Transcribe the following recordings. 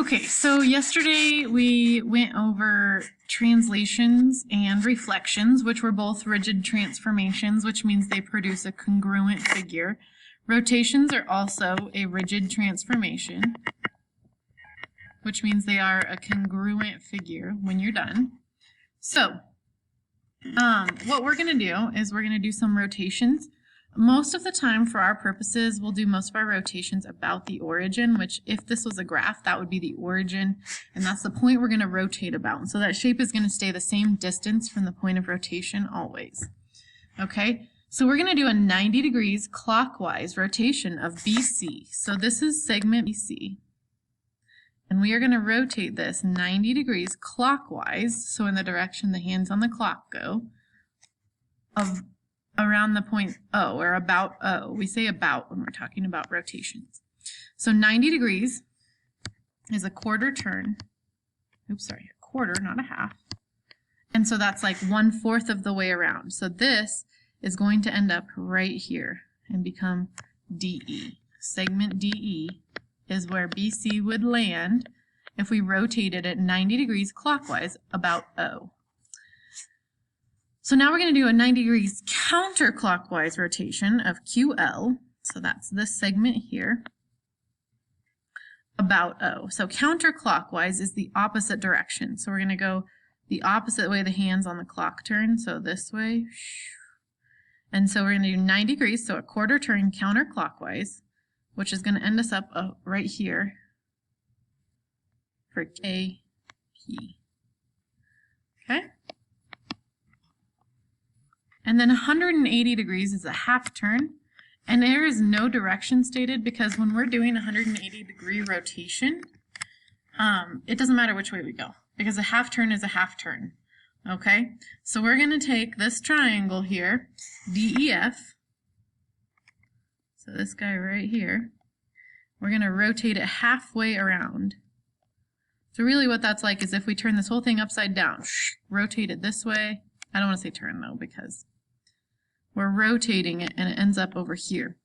Okay, so yesterday we went over translations and reflections, which were both rigid transformations, which means they produce a congruent figure. Rotations are also a rigid transformation, which means they are a congruent figure when you're done. So, what we're going to do is we're going to do some rotations. Most of the time, for our purposes, we'll do most of our rotations about the origin, which if this was a graph, that would be the origin, and that's the point we're going to rotate about. And so that shape is going to stay the same distance from the point of rotation always. Okay, so we're going to do a 90 degrees clockwise rotation of BC. So this is segment BC. And we are going to rotate this 90 degrees clockwise, so in the direction the hands on the clock go, of around the point O, or about O. We say about when we're talking about rotations. So 90 degrees is a quarter turn. Oops, sorry, a quarter, not a half. And so that's like 1/4 of the way around. So this is going to end up right here and become DE. Segment DE is where BC would land if we rotated it 90 degrees clockwise about O. So now we're going to do a 90 degrees counterclockwise rotation of QL. So that's this segment here about O. So counterclockwise is the opposite direction. So we're going to go the opposite way the hands on the clock turn. So this way. And so we're going to do 90 degrees, so a quarter turn counterclockwise, which is going to end us up right here for KP. Okay? And then 180 degrees is a half turn, and there is no direction stated because when we're doing a 180 degree rotation, it doesn't matter which way we go because a half turn is a half turn. Okay, so we're going to take this triangle here, DEF, so this guy right here, we're going to rotate it halfway around. So really what that's like is if we turn this whole thing upside down, rotate it this way. I don't want to say turn though because we're rotating it and it ends up over here.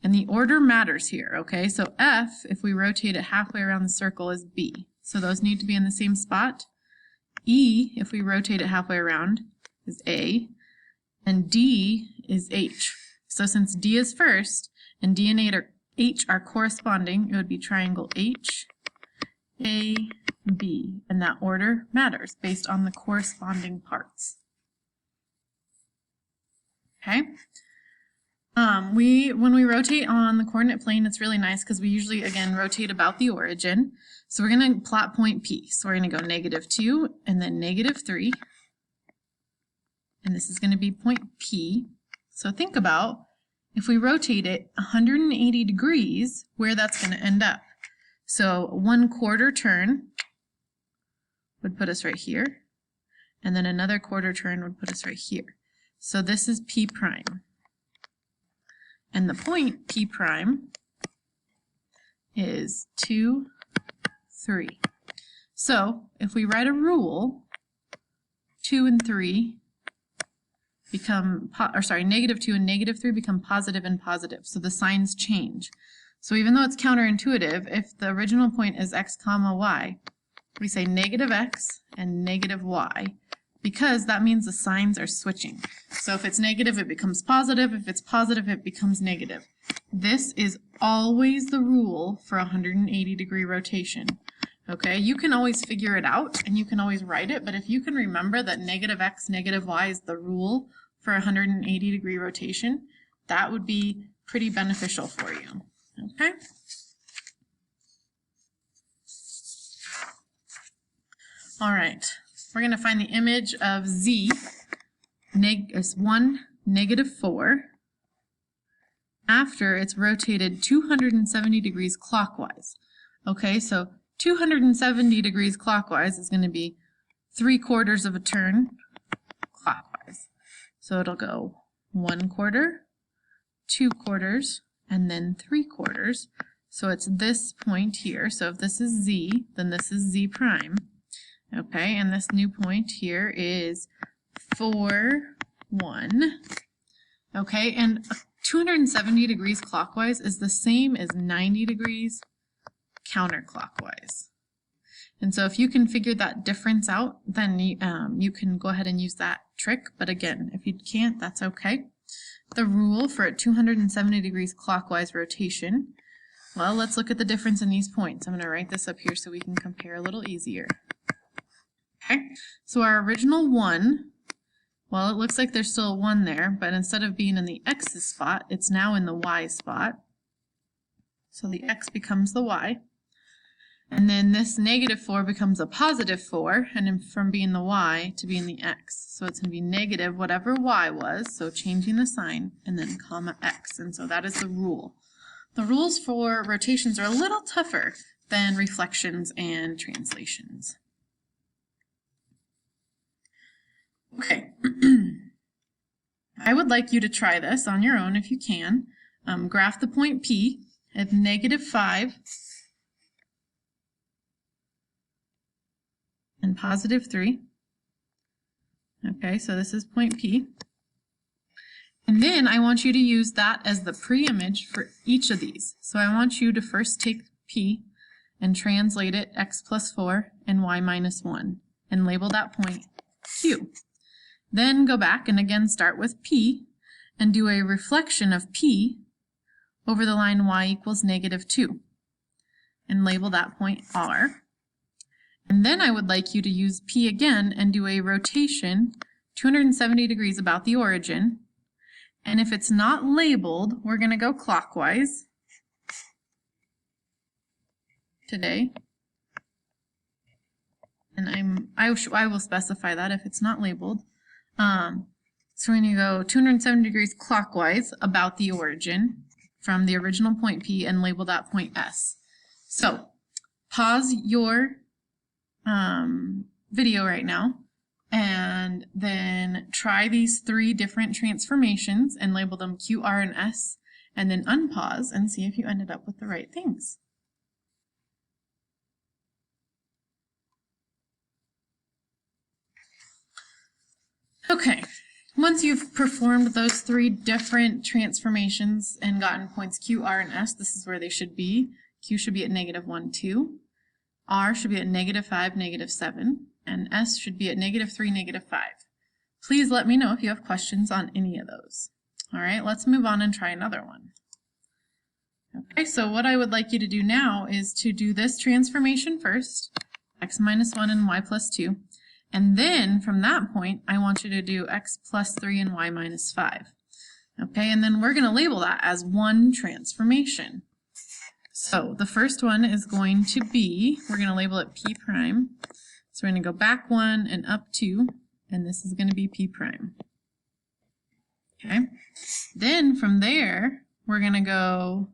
And the order matters here, okay? So F, if we rotate it halfway around the circle, is B. So those need to be in the same spot. E, if we rotate it halfway around, is A. And D is H. So since D is first and D and H are corresponding, it would be triangle H, A, B. And that order matters based on the corresponding parts. Okay. When we rotate on the coordinate plane, it's really nice because we usually, again, rotate about the origin. So we're going to plot point P. So we're going to go -2 and then -3. And this is going to be point P. So think about if we rotate it 180 degrees, where that's going to end up. So 1/4 turn would put us right here. And then another quarter turn would put us right here. So this is P prime. And the point P prime is 2, 3. So if we write a rule, 2 and 3 become, -2 and -3 become positive and positive. So the signs change. So even though it's counterintuitive, if the original point is x comma y, we say -x and -y. Because that means the signs are switching. So if it's negative, it becomes positive. If it's positive, it becomes negative. This is always the rule for a 180 degree rotation. Okay, you can always figure it out and you can always write it, but if you can remember that -x, -y is the rule for a 180 degree rotation, that would be pretty beneficial for you. Okay? All right. We're going to find the image of Z is 1, -4 after it's rotated 270 degrees clockwise. Okay, so 270 degrees clockwise is going to be 3/4 of a turn clockwise. So it'll go 1/4, 2/4, and then 3/4. So it's this point here. So if this is Z, then this is Z prime. Okay, and this new point here is 4, 1. Okay, and 270 degrees clockwise is the same as 90 degrees counterclockwise. And so if you can figure that difference out, then you can go ahead and use that trick. But again, if you can't, that's okay. The rule for a 270 degrees clockwise rotation. Well, let's look at the difference in these points. I'm going to write this up here so we can compare a little easier. Okay, so our original 1, well, it looks like there's still a 1 there, but instead of being in the X's spot, it's now in the Y spot. So the X becomes the Y. And then this -4 becomes a +4, and then from being the Y to being the X. So it's going to be negative whatever Y was, so changing the sign, and then comma X. And so that is the rule. The rules for rotations are a little tougher than reflections and translations. Okay, I would like you to try this on your own if you can. Graph the point P at -5 and +3. Okay, so this is point P. And then I want you to use that as the pre-image for each of these. So I want you to first take P and translate it x + 4 and y - 1 and label that point Q. Then go back and again start with P and do a reflection of P over the line y = -2 and label that point R. And then I would like you to use P again and do a rotation 270 degrees about the origin. And if it's not labeled, we're going to go clockwise today. And I will specify that if it's not labeled. So we're going to go 270 degrees clockwise about the origin from the original point P and label that point S. So pause your video right now and then try these 3 different transformations and label them Q, R, and S, and then unpause and see if you ended up with the right things. Okay, once you've performed those 3 different transformations and gotten points Q, R, and S, this is where they should be. Q should be at -1, 2. R should be at -5, -7. And S should be at -3, -5. Please let me know if you have questions on any of those. All right, let's move on and try another one. Okay, so what I would like you to do now is to do this transformation first, x - 1 and y + 2. And then from that point, I want you to do x + 3 and y - 5. Okay, and then we're going to label that as one transformation. So the first one is going to be, we're going to label it P prime. So we're going to go back 1 and up 2, and this is going to be P prime. Okay, then from there, we're going to go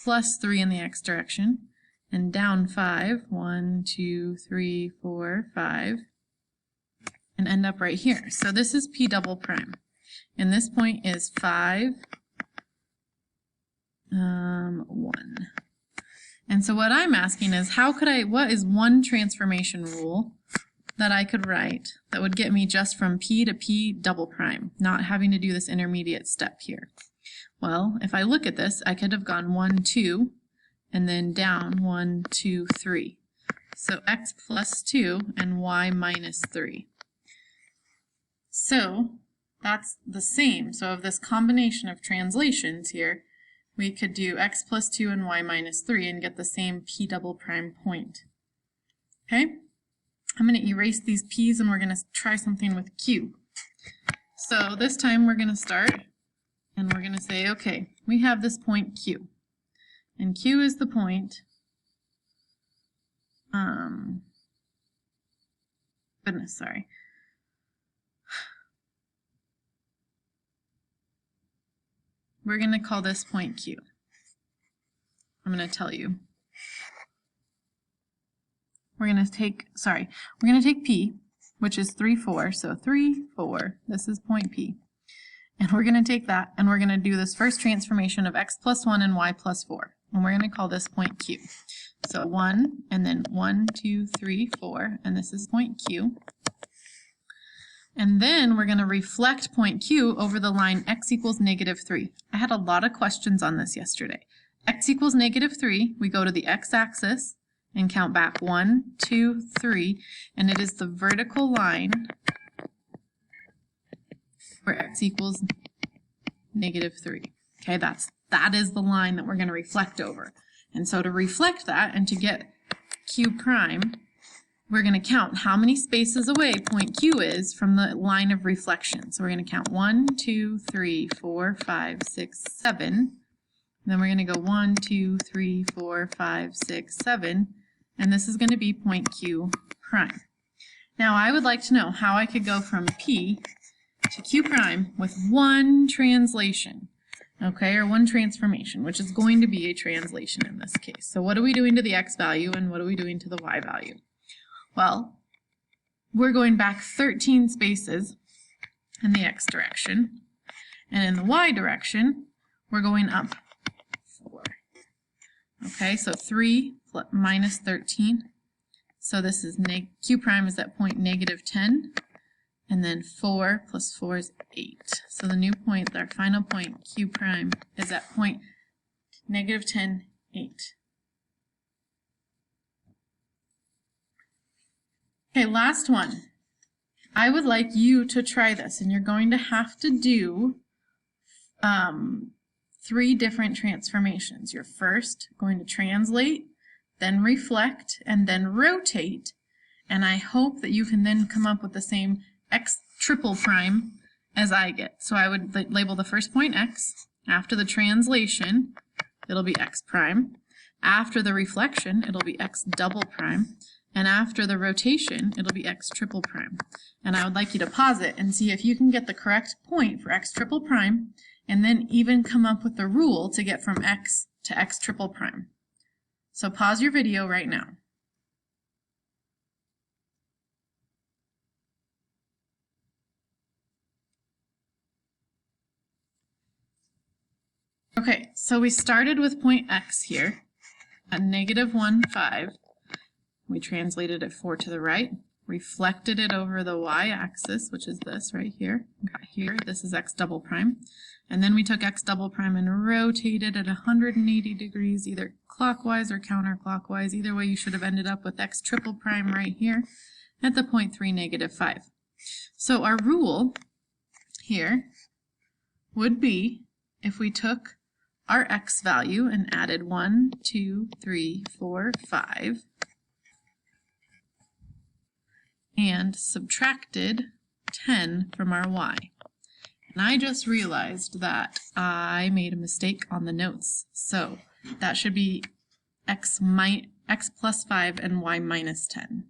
+3 in the x direction, and down 5, 1, 2, 3, 4, 5, and end up right here. So this is P double prime, and this point is 5, 1. And so what I'm asking is, what is one transformation rule that I could write that would get me just from P to P double prime, not having to do this intermediate step here? Well, if I look at this, I could have gone 1, 2, and then down 1, 2, 3. So x + 2 and y - 3. So that's the same. So of this combination of translations here, we could do x + 2 and y - 3 and get the same P double prime point. Okay? I'm going to erase these P's and we're going to try something with Q. So this time we're going to start and we're going to say, okay, we have this point Q. And Q is the point, We're going to call this point Q. I'm going to tell you. We're going to take P, which is 3, 4. So 3, 4, this is point P. And we're going to take that and we're going to do this first transformation of x + 1 and y + 4. And we're going to call this point Q. So 1 and then 1, 2, 3, 4, and this is point Q. And then we're going to reflect point Q over the line x = -3. I had a lot of questions on this yesterday. X = -3, we go to the x-axis, and count back 1, 2, 3, and it is the vertical line where x equals -3. Okay, that is the line that we're going to reflect over. And so to reflect that and to get q prime, we're going to count how many spaces away point Q is from the line of reflection. So we're going to count 1, 2, 3, 4, 5, 6, 7. And then we're going to go 1, 2, 3, 4, 5, 6, 7. And this is going to be point Q prime. Now I would like to know how I could go from P to Q prime with one translation, okay, or one transformation, which is going to be a translation in this case. So what are we doing to the x value and what are we doing to the y value? Well, we're going back 13 spaces in the x direction, and in the y direction, we're going up 4. Okay, so 3 minus 13. So this is q prime is at point -10, and then 4 plus 4 is 8. So the new point, our final point, q prime, is at point -10, 8. Okay, last one. I would like you to try this, and you're going to have to do 3 different transformations. You're first going to translate, then reflect, and then rotate, and I hope that you can then come up with the same x triple prime as I get. So I would label the first point x. After the translation, it'll be x prime. After the reflection, it'll be x double prime. And after the rotation, it'll be x triple prime. And I would like you to pause it and see if you can get the correct point for x triple prime, and then even come up with the rule to get from x to x triple prime. So pause your video right now. Okay, so we started with point x here at -1, 5. We translated it 4 to the right, reflected it over the y-axis, which is this right here. Got here, this is x double prime. And then we took x double prime and rotated at 180 degrees, either clockwise or counterclockwise. Either way, you should have ended up with x triple prime right here at the point 3, -5. So our rule here would be if we took our x value and added 1, 2, 3, 4, 5, and subtracted 10 from our y. And I just realized that I made a mistake on the notes. So that should be x plus 5 and y minus 10.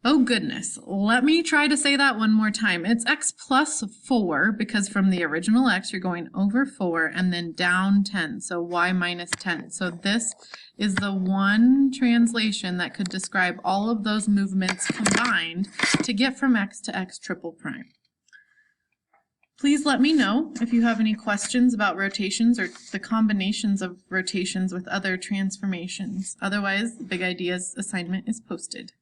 Oh goodness, let me try to say that one more time. It's x plus 4 because from the original x you're going over 4 and then down 10, so y minus 10. So this is the one translation that could describe all of those movements combined to get from x to x triple prime. Please let me know if you have any questions about rotations or the combinations of rotations with other transformations. Otherwise, the Big Ideas assignment is posted.